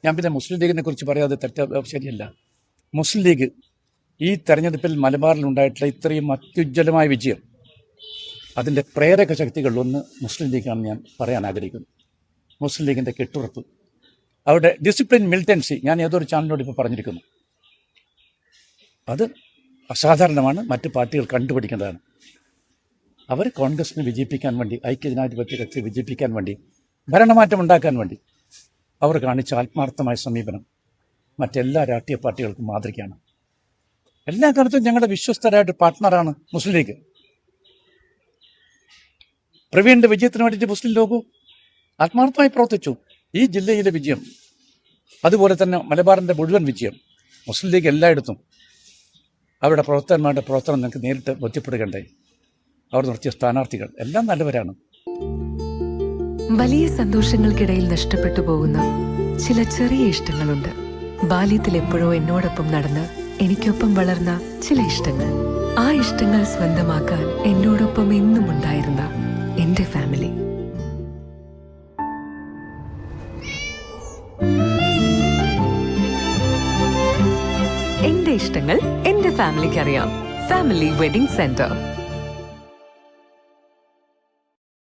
ഞാൻ പിന്നെ മുസ്ലിം ലീഗിനെ കുറിച്ച് പറയാതെ ശരിയല്ല. മുസ്ലിം ലീഗ് ഈ തെരഞ്ഞെടുപ്പിൽ മലബാറിലുണ്ടായിട്ടുള്ള ഇത്രയും അത്യുജ്വലമായ വിജയം, അതിൻ്റെ പ്രേരക ശക്തികളിലൊന്ന് മുസ്ലിം ലീഗാണെന്ന് ഞാൻ പറയാൻ ആഗ്രഹിക്കുന്നു. മുസ്ലിം ലീഗിൻ്റെ കെട്ടുറപ്പ്, അവരുടെ ഡിസിപ്ലിൻ, മിലിറ്റൻസി, ഞാൻ ഏതൊരു ചാനലിനോട് ഇപ്പോൾ പറഞ്ഞിരിക്കുന്നു. അത് അസാധാരണമാണ്, മറ്റ് പാർട്ടികൾ കണ്ടുപിടിക്കേണ്ടതാണ്. അവർ കോൺഗ്രസിനെ വിജയിപ്പിക്കാൻ വേണ്ടി, ഐക്യജനാധിപത്യ കക്ഷി വിജയിപ്പിക്കാൻ വേണ്ടി, ഭരണമാറ്റം ഉണ്ടാക്കാൻ വേണ്ടി അവർ കാണിച്ച ആത്മാർത്ഥമായ സമീപനം മറ്റെല്ലാ രാഷ്ട്രീയ പാർട്ടികൾക്കും മാതൃകയാണ്. എല്ലാ കാലത്തും ഞങ്ങളുടെ വിശ്വസ്തരായിട്ട് പാർട്ട്ണറാണ് മുസ്ലിം ലീഗ്. പ്രവീണിൻ്റെ വിജയത്തിന് വേണ്ടിയിട്ട് മുസ്ലിം ലീഗ് ആത്മാർത്ഥമായി പ്രവർത്തിച്ചു. ഈ ജില്ലയിലെ വിജയം, അതുപോലെ തന്നെ മലബാറിൻ്റെ മുഴുവൻ വിജയം, മുസ്ലിം ലീഗ് എല്ലായിടത്തും അവരുടെ പ്രവർത്തകന്മാരുടെ പ്രവർത്തനം നിങ്ങൾക്ക് നേരിട്ട് ബോധ്യപ്പെടുകയുണ്ടായി. അവർ നിർത്തിയ സ്ഥാനാർത്ഥികൾ എല്ലാം നല്ലവരാണ്. വലിയ സന്തോഷങ്ങൾക്കിടയിൽ നഷ്ടപ്പെട്ടു പോകുന്ന ചില ചെറിയ ഇഷ്ടങ്ങളുണ്ട്. ബാല്യത്തിൽ എപ്പോഴോ എന്നോടൊപ്പം നടന്ന് എനിക്കൊപ്പം വളർന്ന ചില ഇഷ്ടങ്ങൾ. ആ ഇഷ്ടങ്ങൾ സ്വന്തമാക്കാൻ എന്നോടൊപ്പം എന്നും ഉണ്ടായിരുന്ന എന്റെ ഫാമിലി. എന്റെ ഇഷ്ടങ്ങൾ എന്റെ ഫാമിലിക്ക് അറിയാം. Family wedding centre.